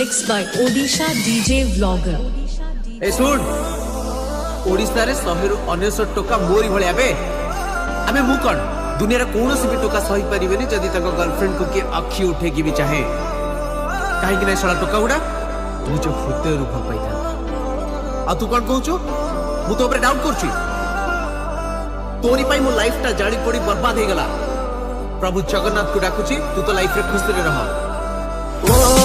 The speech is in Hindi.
mixed by Odisha DJ Vlogger. ए सुन ओडिसा रे 100 टका मोरी भलिया बे आमे मु कोन दुनिया रे कोनोसी भी टका सही परिबेनी जदी तक गर्लफ्रेंड को के अखी उठे की भी चाहे काहे कि नै सला टका उडा तू जो हृदय रूप पाइता आ तू कोन कहू छु मु तो ऊपर डाउट करछि तोरी पाई मो लाइफ ता जाडी पड़ी बर्बाद हे गला प्रभु जगन्नाथ को डाकुछि तू तो लाइफ रे खुश रे रह ओ